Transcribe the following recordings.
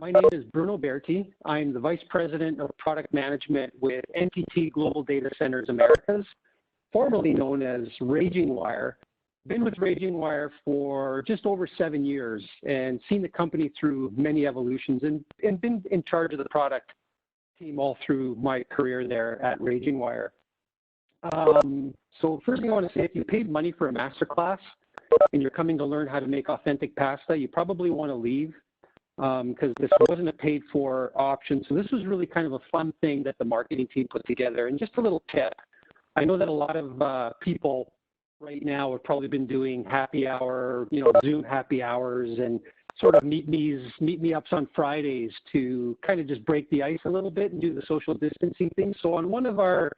My name is Bruno Berti. I'm the Vice President of Product Management with NTT Global Data Centers Americas, formerly known as Raging Wire. Been with Raging Wire for just over 7 years and seen the company through many evolutions and been in charge of the product team all through my career there at Raging Wire. So first thing I want to say, if you paid money for a masterclass and you're coming to learn how to make authentic pasta, you probably want to leave. Because this wasn't a paid for option. So this was really kind of a fun thing that the marketing team put together. And just a little tip, I know that a lot of people right now have probably been doing happy hour, Zoom happy hours and sort of meet me ups on Fridays to kind of just break the ice a little bit and do the social distancing thing. So on one of our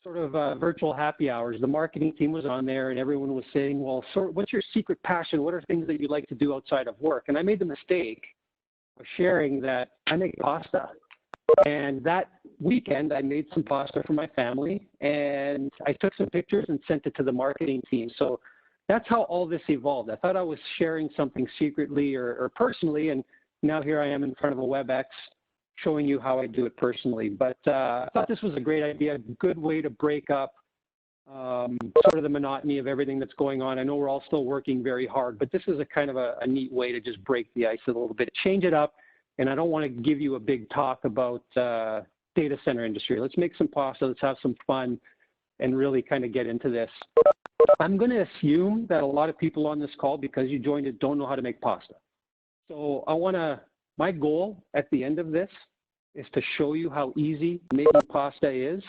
sort of virtual happy hours, the marketing team was on there and everyone was saying, well, so what's your secret passion? What are things that you like to do outside of work? And I made the mistake of sharing that I make pasta. And that weekend, I made some pasta for my family and I took some pictures and sent it to the marketing team. So that's how all this evolved. I thought I was sharing something secretly or personally, and now here I am in front of a WebEx showing you how I do it personally. But I thought this was a great idea, a good way to break up sort of the monotony of everything that's going on. I know we're all still working very hard, but this is a kind of a neat way to just break the ice a little bit, change it up. And I don't want to give you a big talk about data center industry. Let's make some pasta, let's have some fun and really kind of get into this. I'm going to assume that a lot of people on this call, because you joined it, don't know how to make pasta. So my goal at the end of this is to show you how easy making pasta is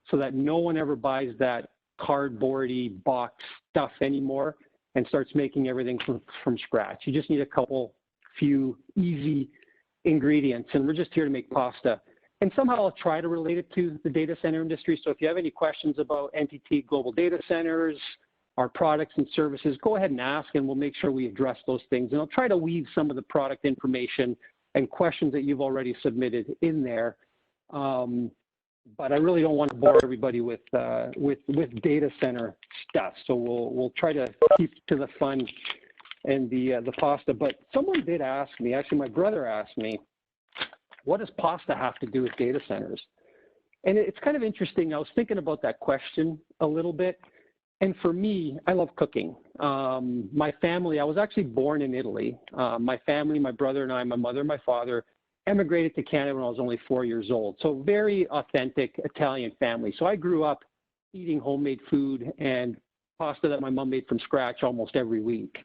so that no one ever buys that cardboardy box stuff anymore and starts making everything from scratch. You just need a few easy ingredients, and we're just here to make pasta. And somehow I'll try to relate it to the data center industry. So if you have any questions about NTT Global Data Centers, our products and services, go ahead and ask, and we'll make sure we address those things. And I'll try to weave some of the product information and questions that you've already submitted in there. But I really don't want to bore everybody with data center stuff. So we'll try to keep to the fun and the pasta. But someone did ask me, actually my brother asked me, what does pasta have to do with data centers? And it's kind of interesting. I was thinking about that question a little bit. And for me, I love cooking. My family, I was actually born in Italy. My family, my brother and I, my mother and my father, emigrated to Canada when I was only 4 years old. So very authentic Italian family. So I grew up eating homemade food and pasta that my mom made from scratch almost every week.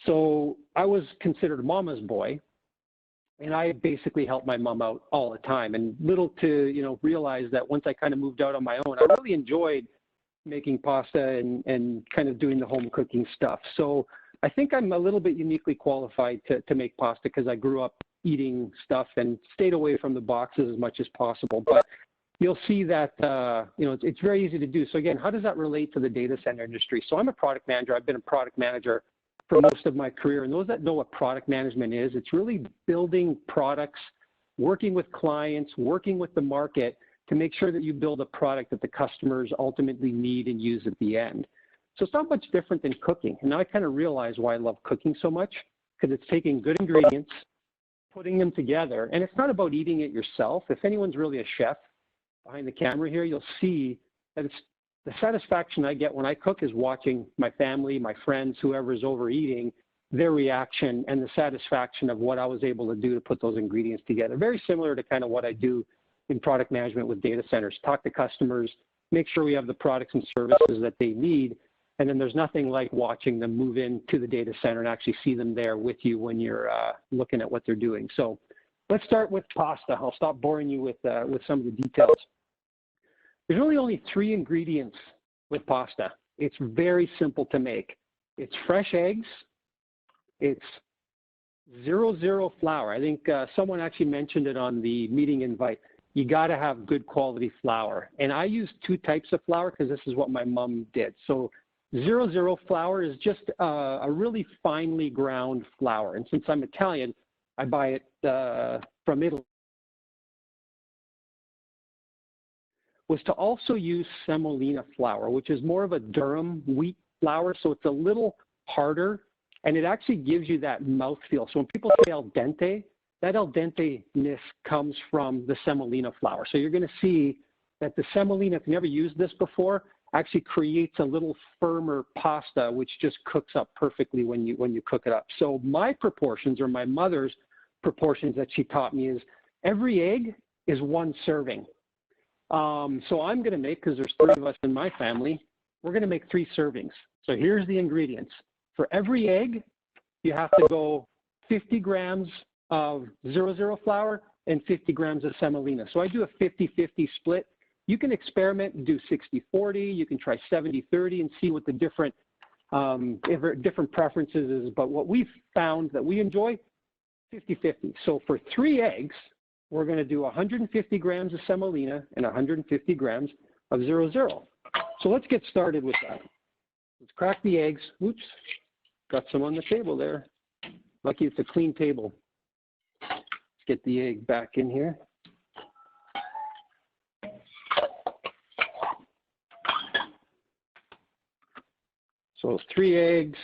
So I was considered mama's boy. And I basically helped my mom out all the time. And little to, realize that once I kind of moved out on my own, I really enjoyed making pasta and kind of doing the home cooking stuff. So I think I'm a little bit uniquely qualified to make pasta because I grew up eating stuff and stayed away from the boxes as much as possible. But you'll see that, it's very easy to do. So again, how does that relate to the data center industry? So I'm a product manager. I've been a product manager for most of my career. And those that know what product management is, it's really building products, working with clients, working with the market to make sure that you build a product that the customers ultimately need and use at the end. So it's not much different than cooking. And now I kind of realize why I love cooking so much, because it's taking good ingredients, putting them together, and it's not about eating it yourself. If anyone's really a chef behind the camera here, you'll see that it's the satisfaction I get when I cook is watching my family, my friends, whoever's over eating, their reaction and the satisfaction of what I was able to do to put those ingredients together. Very similar to kind of what I do in product management with data centers. Talk to customers, make sure we have the products and services that they need, and then there's nothing like watching them move into the data center and actually see them there with you when you're looking at what they're doing. So let's start with pasta. I'll stop boring you with some of the details. There's really only 3 ingredients with pasta. It's very simple to make. It's fresh eggs, it's 00 flour. I think someone actually mentioned it on the meeting invite. You got to have good quality flour. And I use 2 types of flour because this is what my mom did. So 00 flour is just a really finely ground flour. And since I'm Italian, I buy it from Italy. Was to also use semolina flour, which is more of a durum wheat flour. So it's a little harder and it actually gives you that mouthfeel. So when people say al dente, that al dente-ness comes from the semolina flour. So you're going to see that the semolina, if you never used this before, actually creates a little firmer pasta, which just cooks up perfectly when you cook it up. So my proportions, or my mother's proportions that she taught me, is every egg is 1 serving. So I'm going to make, because there's 3 of us in my family, we're going to make 3 servings. So here's the ingredients. For every egg, you have to go 50 grams of 00 flour and 50 grams of semolina. So I do a 50-50 split. You can experiment and do 60-40. You can try 70-30 and see what the different preferences is. But what we've found that we enjoy, 50-50. So for 3 eggs, we're going to do 150 grams of semolina and 150 grams of 00. So let's get started with that. Let's crack the eggs. Oops, got some on the table there. Lucky it's a clean table. Let's get the egg back in here. So 3 eggs.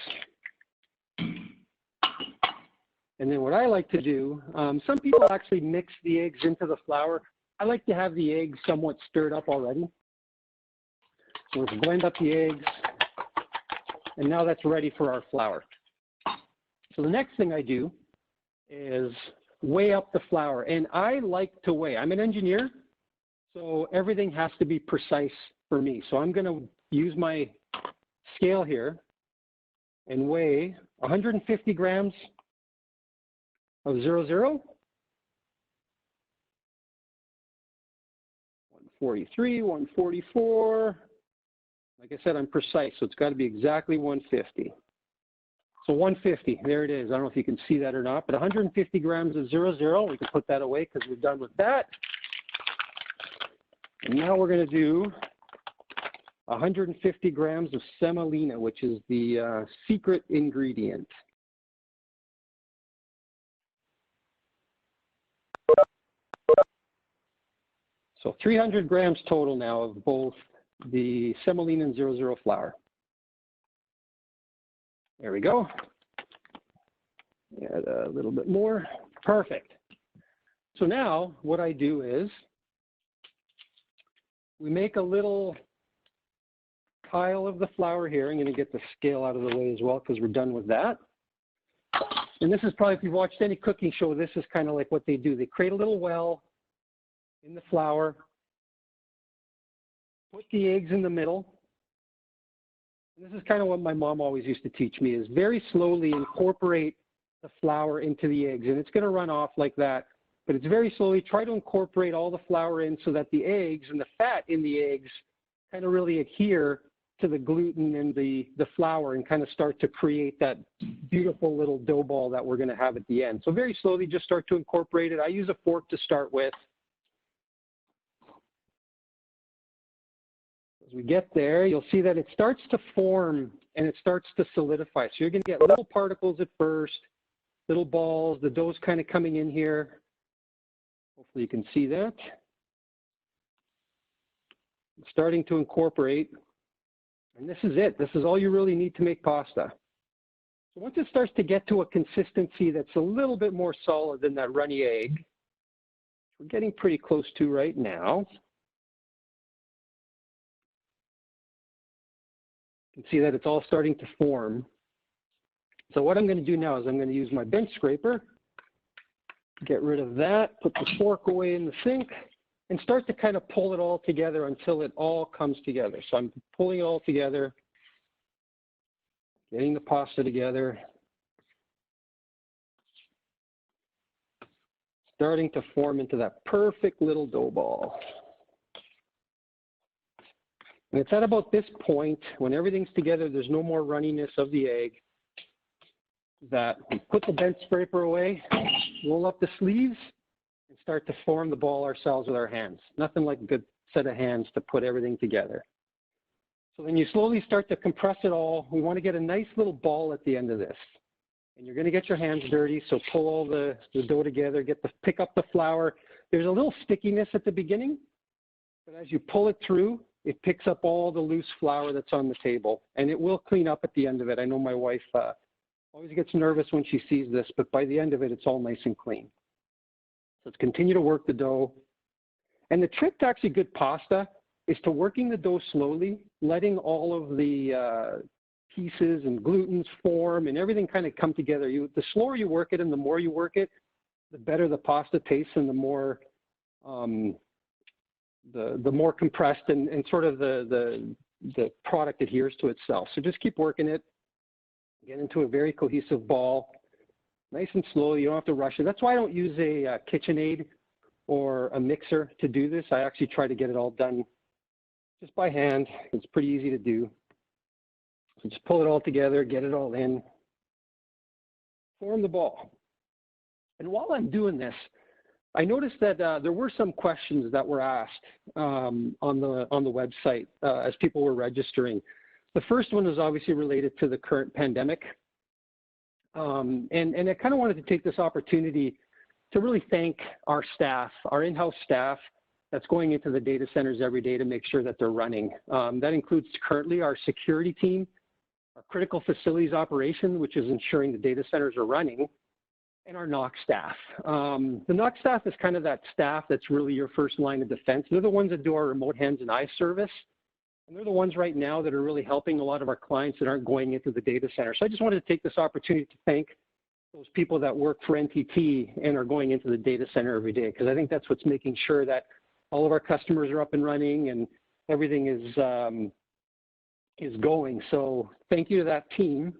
And then what I like to do, some people actually mix the eggs into the flour. I like to have the eggs somewhat stirred up already. So let's blend up the eggs. And now that's ready for our flour. So the next thing I do is weigh up the flour. And I like to weigh. I'm an engineer, so everything has to be precise for me. So I'm going to use my scale here and weigh 150 grams of 00, 143, 144. Like I said, I'm precise, so it's got to be exactly 150. So 150, there it is. I don't know if you can see that or not, but 150 grams of 00. We can put that away because we're done with that. And now we're going to do 150 grams of semolina, which is the secret ingredient. So 300 grams total now of both the semolina and 00 flour. There we go. Add a little bit more. Perfect. So now what I do is we make a little pile of the flour here. I'm going to get the scale out of the way as well because we're done with that. And this is probably, if you've watched any cooking show, this is kind of like what they do. They create a little well in the flour, put the eggs in the middle. This is kind of what my mom always used to teach me, is very slowly incorporate the flour into the eggs. And it's going to run off like that, but it's very slowly. Try to incorporate all the flour in so that the eggs and the fat in the eggs kind of really adhere to the gluten and the flour and kind of start to create that beautiful little dough ball that we're going to have at the end. So very slowly just start to incorporate it. I use a fork to start with. As we get there, you'll see that it starts to form and it starts to solidify. So you're going to get little particles at first, little balls. The dough's kind of coming in here. Hopefully you can see that. It's starting to incorporate. And this is it. This is all you really need to make pasta. So once it starts to get to a consistency that's a little bit more solid than that runny egg, we're getting pretty close to right now. You can see that it's all starting to form. So what I'm going to do now is I'm going to use my bench scraper, get rid of that, put the fork away in the sink, and start to kind of pull it all together until it all comes together. So I'm pulling it all together, getting the pasta together, starting to form into that perfect little dough ball. And it's at about this point, when everything's together, there's no more runniness of the egg, that we put the bench scraper away, roll up the sleeves, and start to form the ball ourselves with our hands. Nothing like a good set of hands to put everything together. So then you slowly start to compress it all. We want to get a nice little ball at the end of this. And you're going to get your hands dirty, so pull all the dough together, pick up the flour. There's a little stickiness at the beginning, but as you pull it through, it picks up all the loose flour that's on the table, and it will clean up at the end of it. I know my wife always gets nervous when she sees this, but by the end of it, it's all nice and clean. So let's continue to work the dough. And the trick to actually good pasta is to working the dough slowly, letting all of the pieces and glutens form and everything kind of come together. The slower you work it and the more you work it, the better the pasta tastes and the more compressed and sort of the product adheres to itself. So just keep working it, get into a very cohesive ball, nice and slow. You don't have to rush it. That's why I don't use a KitchenAid or a mixer to do this. I actually try to get it all done just by hand. It's pretty easy to do. So just pull it all together, get it all in, form the ball. And while I'm doing this, I noticed that there were some questions that were asked on the website as people were registering. The first one is obviously related to the current pandemic. And I kind of wanted to take this opportunity to really thank our staff, our in-house staff that's going into the data centers every day to make sure that they're running. That includes currently our security team, our critical facilities operation, which is ensuring the data centers are running, and our NOC staff. The NOC staff is kind of that staff that's really your first line of defense. They're the ones that do our remote hands and eyes service. And they're the ones right now that are really helping a lot of our clients that aren't going into the data center. So I just wanted to take this opportunity to thank those people that work for NTT and are going into the data center every day, because I think that's what's making sure that all of our customers are up and running and everything is going. So thank you to that team.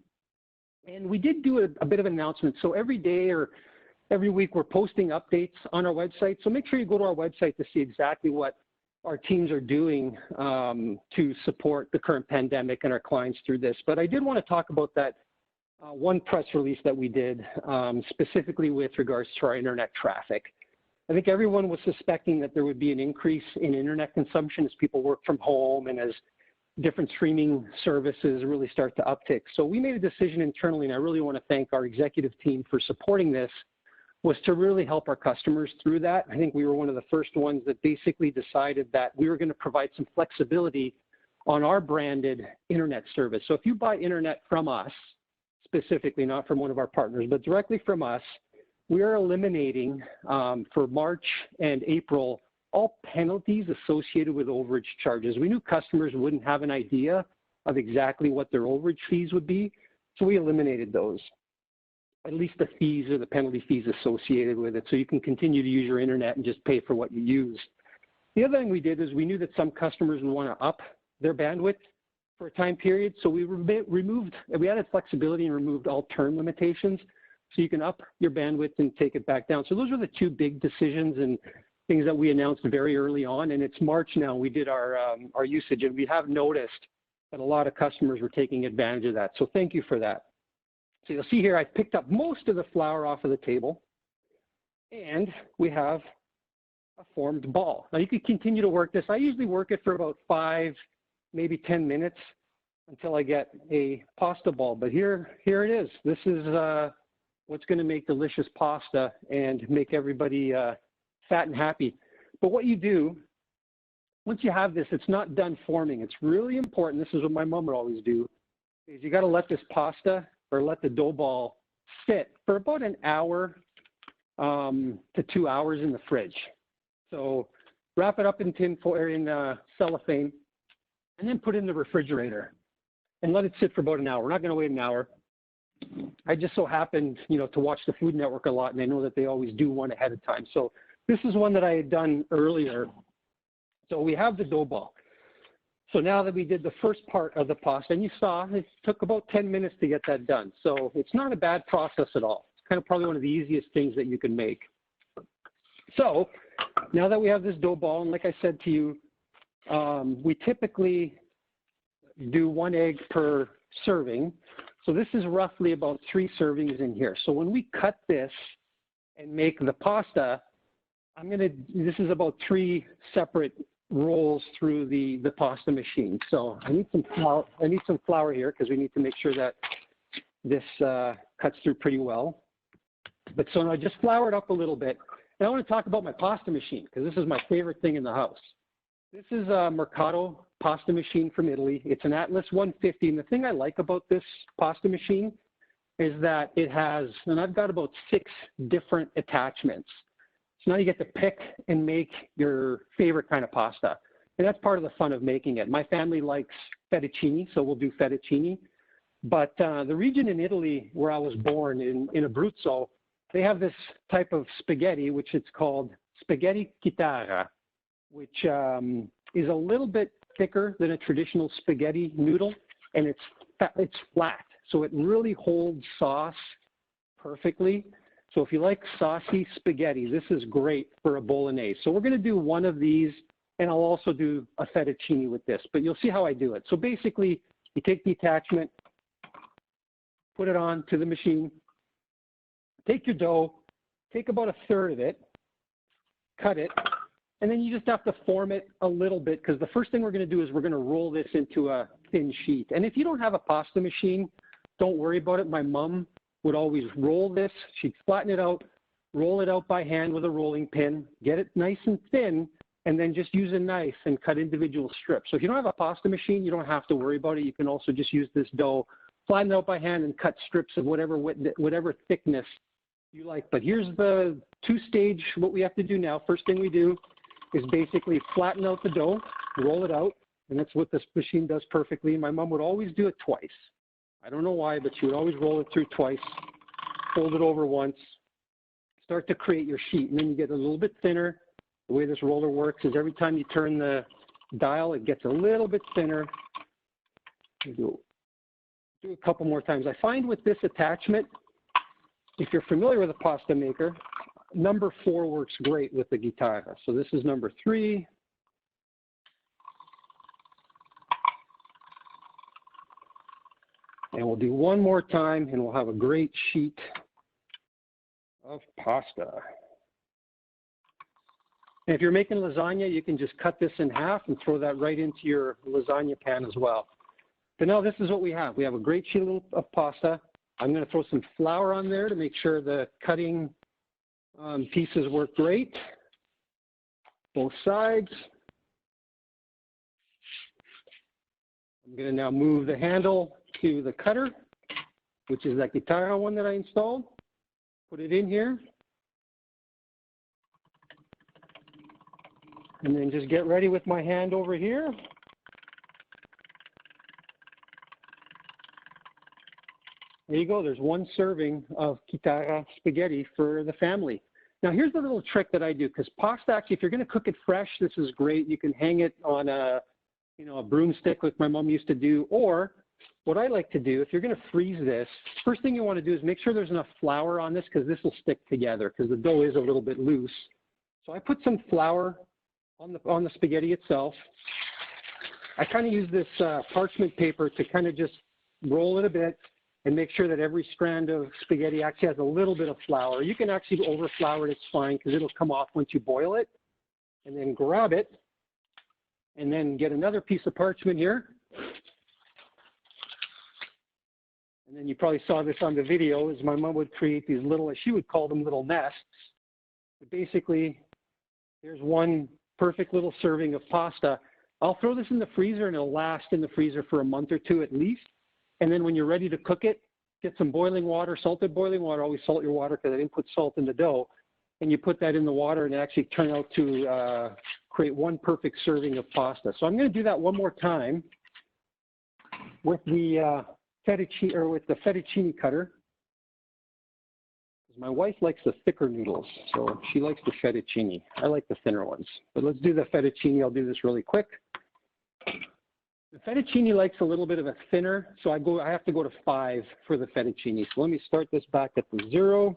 And we did do a bit of an announcement. So every day or every week we're posting updates on our website. So make sure you go to our website to see exactly what our teams are doing to support the current pandemic and our clients through this. But I did want to talk about that one press release that we did specifically with regards to our internet traffic. I think everyone was suspecting that there would be an increase in internet consumption as people work from home and as different streaming services really start to uptick. So we made a decision internally, and I really want to thank our executive team for supporting this, was to really help our customers through that. I think we were one of the first ones that basically decided that we were going to provide some flexibility on our branded internet service. So if you buy internet from us, specifically, not from one of our partners, but directly from us, we are eliminating for March and April all penalties associated with overage charges. We knew customers wouldn't have an idea of exactly what their overage fees would be, so we eliminated those, at least the fees or the penalty fees associated with it, so you can continue to use your internet and just pay for what you use. The other thing we did is we knew that some customers would want to up their bandwidth for a time period, so we added flexibility and removed all term limitations, so you can up your bandwidth and take it back down. So those are the two big decisions and things that we announced very early on, and it's March now. We did our usage, and we have noticed that a lot of customers were taking advantage of that. So thank you for that. So you'll see here, I picked up most of the flour off of the table, and we have a formed ball. Now you could continue to work this. I usually work it for about 5, maybe 10 minutes until I get a pasta ball, but here it is. This is what's going to make delicious pasta and make everybody fat and happy. But what you do, once you have this, it's not done forming. It's really important. This is what my mom would always do, is you got to let this pasta or let the dough ball sit for about an hour to 2 hours in the fridge. So wrap it up in tin foil or in cellophane, and then put it in the refrigerator and let it sit for about an hour. We're not going to wait an hour. I just so happened, to watch the Food Network a lot, and I know that they always do one ahead of time. So this is one that I had done earlier. So we have the dough ball. So now that we did the first part of the pasta, and you saw it took about 10 minutes to get that done. So it's not a bad process at all. It's kind of probably one of the easiest things that you can make. So now that we have this dough ball, and like I said to you, we typically do 1 egg per serving. So this is roughly about 3 servings in here. So when we cut this and make the pasta, this is about 3 separate rolls through the pasta machine. So I need some flour here because we need to make sure that this cuts through pretty well. But so now I just flour it up a little bit. And I want to talk about my pasta machine because this is my favorite thing in the house. This is a Mercato pasta machine from Italy. It's an Atlas 150. And the thing I like about this pasta machine is that it has, and I've got about 6 different attachments. So now you get to pick and make your favorite kind of pasta. And that's part of the fun of making it. My family likes fettuccine, so we'll do fettuccine. But the region in Italy where I was born, in Abruzzo, they have this type of spaghetti, which it's called spaghetti Katana, which is a little bit thicker than a traditional spaghetti noodle, and it's flat. So it really holds sauce perfectly. So if you like saucy spaghetti, this is great for a bolognese. So we're going to do one of these, and I'll also do a fettuccine with this, but you'll see how I do it. So basically, you take the attachment, put it on to the machine, take your dough, take about a third of it, cut it, and then you just have to form it a little bit, because the first thing we're going to do is we're going to roll this into a thin sheet. And if you don't have a pasta machine, don't worry about it. My mom would always roll this. She'd flatten it out, roll it out by hand with a rolling pin, get it nice and thin, and then just use a knife and cut individual strips. So if you don't have a pasta machine, you don't have to worry about it. You can also just use this dough, flatten it out by hand, and cut strips of whatever thickness you like. But here's the two-stage, what we have to do now. First thing we do is basically flatten out the dough, roll it out, and that's what this machine does perfectly. My mom would always do it twice. I don't know why, but she would always roll it through twice, fold it over once, start to create your sheet, and then you get a little bit thinner. The way this roller works is every time you turn the dial, it gets a little bit thinner. Do a couple more times. I find with this attachment, if you're familiar with a pasta maker, number 4 works great with the Katana. So this is number 3. And we'll do one more time, and we'll have a great sheet of pasta. And if you're making lasagna, you can just cut this in half and throw that right into your lasagna pan as well. But now this is what we have. We have a great sheet of pasta. I'm going to throw some flour on there to make sure the cutting pieces work great. Both sides. I'm going to now move the handle to the cutter, which is that Katana one that I installed. Put it in here. And then just get ready with my hand over here. There you go. There's one serving of Katana spaghetti for the family. Now here's the little trick that I do, because pasta, actually, if you're going to cook it fresh, this is great. You can hang it on a broomstick like my mom used to do. Or what I like to do, if you're going to freeze this, first thing you want to do is make sure there's enough flour on this, because this will stick together, because the dough is a little bit loose. So I put some flour on the spaghetti itself. I kind of use this parchment paper to kind of just roll it a bit and make sure that every strand of spaghetti actually has a little bit of flour. You can actually over flour it, it's fine, because it'll come off once you boil it. And then grab it, and then get another piece of parchment here. And then you probably saw this on the video, is my mom would create these little, she would call them little nests. But basically, there's one perfect little serving of pasta. I'll throw this in the freezer, and it'll last in the freezer for a month or two at least. And then when you're ready to cook it, get some boiling water, salted boiling water. Always salt your water, because I didn't put salt in the dough. And you put that in the water, and it actually turns out to create one perfect serving of pasta. So I'm going to do that one more time with the fettuccine, or with the fettuccine cutter. My wife likes the thicker noodles, so she likes the fettuccine. I like the thinner ones. But let's do the fettuccine. I'll do this really quick. The fettuccine likes a little bit of a thinner, so I have to go to 5 for the fettuccine. So let me start this back at the 0.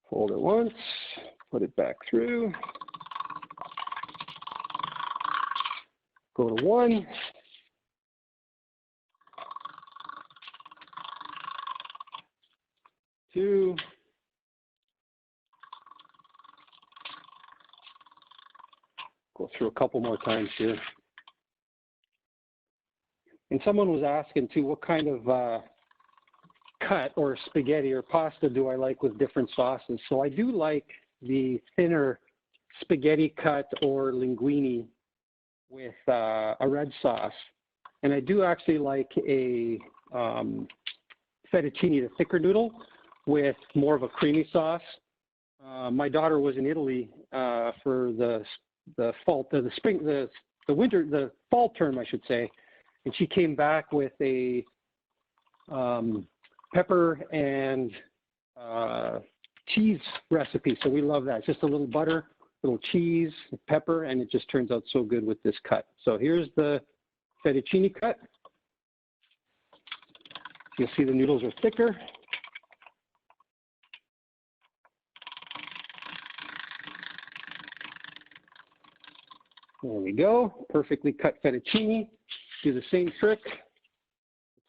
Fold it once, put it back through. Go to 1. Two. Go through a couple more times here. And someone was asking too, what kind of cut or spaghetti or pasta do I like with different sauces? So I do like the thinner spaghetti cut or linguine with a red sauce. And I do actually like a fettuccine, the thicker noodle, with more of a creamy sauce. My daughter was in Italy for the fall term, I should say, and she came back with a pepper and cheese recipe. So we love that. It's just a little butter, little cheese, pepper, and it just turns out so good with this cut. So here's the fettuccine cut. You'll see the noodles are thicker. There we go, perfectly cut fettuccine. Do the same trick. Put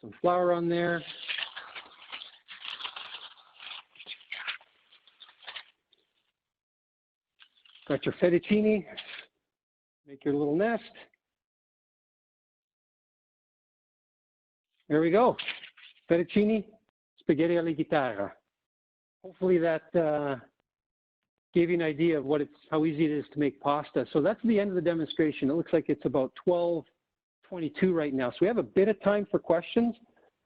some flour on there. Got your fettuccine. Make your little nest. There we go. Fettuccine, spaghetti alla chitarra. Hopefully that gave you an idea of how easy it is to make pasta. So that's the end of the demonstration. It looks like it's about 12:22 right now. So we have a bit of time for questions.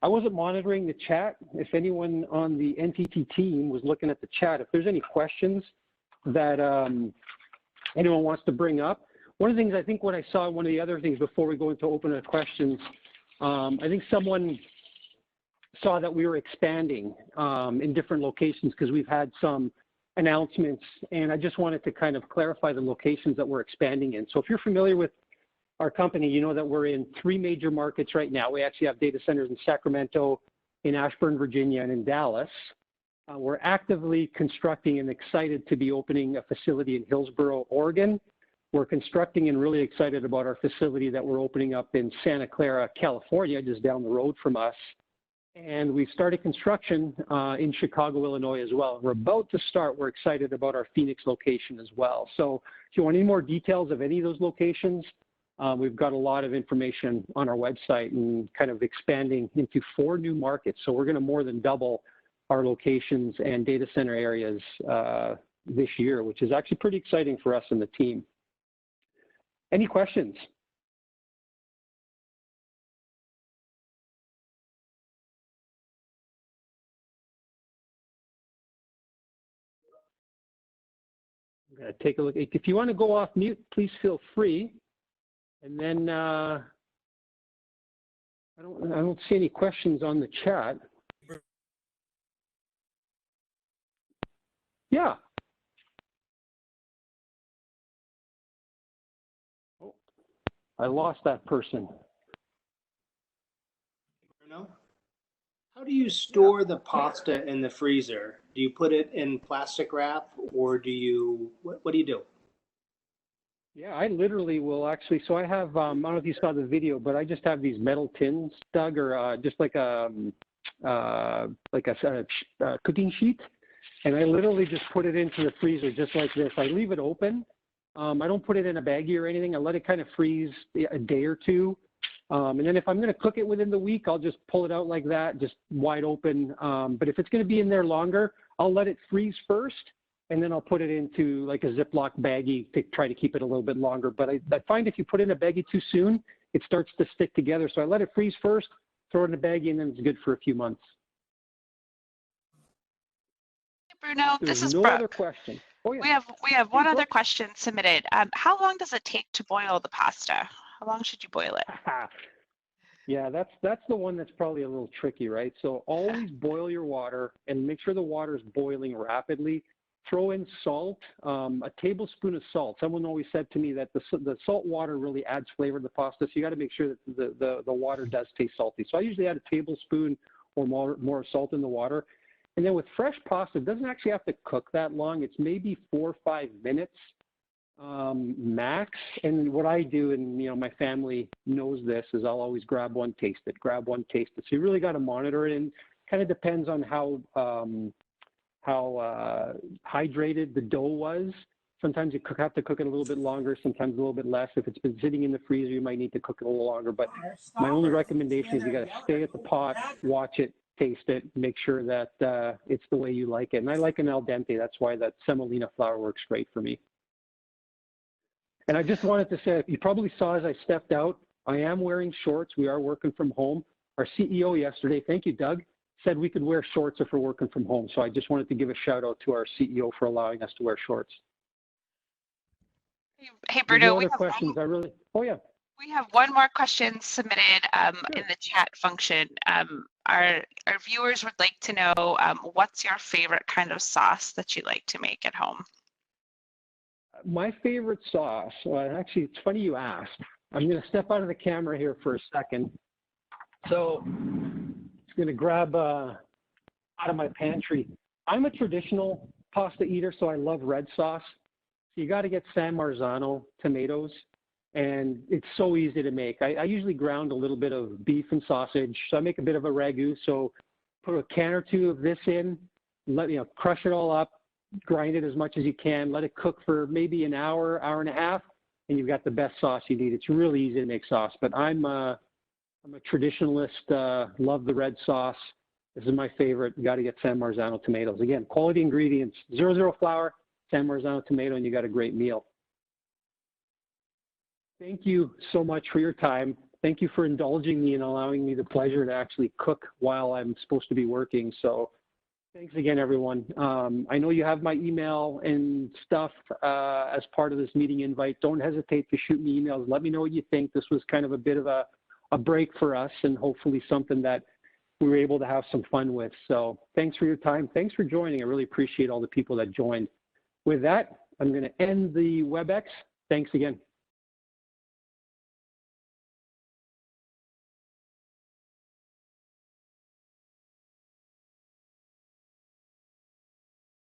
I wasn't monitoring the chat. If anyone on the NTT team was looking at the chat, if there's any questions that anyone wants to bring up. One of the things I think what I saw, one of the other things before we go into open questions, I think someone saw that we were expanding in different locations because we've had some announcements, and I just wanted to kind of clarify the locations that we're expanding in. So if you're familiar with our company, you know that we're in 3 major markets right now. We actually have data centers in Sacramento, in Ashburn, Virginia, and in Dallas. We're actively constructing and excited to be opening a facility in Hillsboro, Oregon. We're constructing and really excited about our facility that we're opening up in Santa Clara, California, just down the road from us. And we've started construction in Chicago, Illinois as well. We're about to start. We're excited about our Phoenix location as well. So if you want any more details of any of those locations, we've got a lot of information on our website and kind of expanding into 4 new markets. So we're going to more than double our locations and data center areas this year, which is actually pretty exciting for us and the team. Any questions? I'm going to take a look. If you want to go off mute, please feel free. And then I don't see any questions on the chat. Yeah. Oh, I lost that person. Bruno, how do you store the pasta in the freezer? Do you put it in plastic wrap, or do you, what do you do? Yeah, I literally will actually, so I have, I don't know if you saw the video, but I just have these metal tins, Doug, or just like a cooking sheet. And I literally just put it into the freezer just like this. I leave it open. I don't put it in a baggie or anything. I let it kind of freeze a day or two. And then if I'm going to cook it within the week, I'll just pull it out like that, just wide open. But if it's going to be in there longer, I'll let it freeze first, and then I'll put it into like a Ziploc baggie to try to keep it a little bit longer. But I find if you put it in a baggie too soon, it starts to stick together. So I let it freeze first, throw it in a baggie, and then it's good for a few months. Bruno, this is no Brooke. Other question. Oh, yeah. We have one other question submitted. How long does it take to boil the pasta? How long should you boil it? Yeah, that's the one that's probably a little tricky, right? So always boil your water and make sure the water is boiling rapidly. Throw in salt, a tablespoon of salt. Someone always said to me that the salt water really adds flavor to the pasta, so you got to make sure that the water does taste salty. So I usually add a tablespoon or more salt in the water. And then with fresh pasta, it doesn't actually have to cook that long. It's maybe 4 or 5 minutes max. And what I do, and my family knows this, is I'll always grab one, taste it. So you really got to monitor it, and kind of depends on how hydrated the dough was. Sometimes you have to cook it a little bit longer, sometimes a little bit less. If it's been sitting in the freezer, you might need to cook it a little longer. But my only recommendation is you got to stay at the pot, watch it, taste it, make sure that it's the way you like it. And I like an al dente. That's why that semolina flour works great for me. And I just wanted to say, you probably saw as I stepped out, I am wearing shorts. We are working from home. Our CEO yesterday, thank you, Doug, said we could wear shorts if we're working from home. So I just wanted to give a shout out to our CEO for allowing us to wear shorts. Hey, Bruno, we have questions. Oh yeah. We have one more question submitted in the chat function. Our viewers would like to know what's your favorite kind of sauce that you like to make at home? My favorite sauce, well, actually, it's funny you asked. I'm going to step out of the camera here for a second. So I'm going to grab out of my pantry. I'm a traditional pasta eater, so I love red sauce. You got to get San Marzano tomatoes, and it's so easy to make. I usually ground a little bit of beef and sausage, so I make a bit of a ragu. So put a can or two of this in, crush it all up, grind it as much as you can, let it cook for maybe an hour, hour and a half, and you've got the best sauce you need. It's really easy to make sauce, but I'm a traditionalist, love the red sauce. This is my favorite. You got to get San Marzano tomatoes. Again, quality ingredients, 00 flour, San Marzano tomato, and you got a great meal. Thank you so much for your time. Thank you for indulging me and allowing me the pleasure to actually cook while I'm supposed to be working. So thanks again, everyone. I know you have my email and stuff as part of this meeting invite. Don't hesitate to shoot me emails. Let me know what you think. This was kind of a bit of a break for us and hopefully something that we were able to have some fun with. So thanks for your time. Thanks for joining. I really appreciate all the people that joined. With that, I'm going to end the WebEx. Thanks again.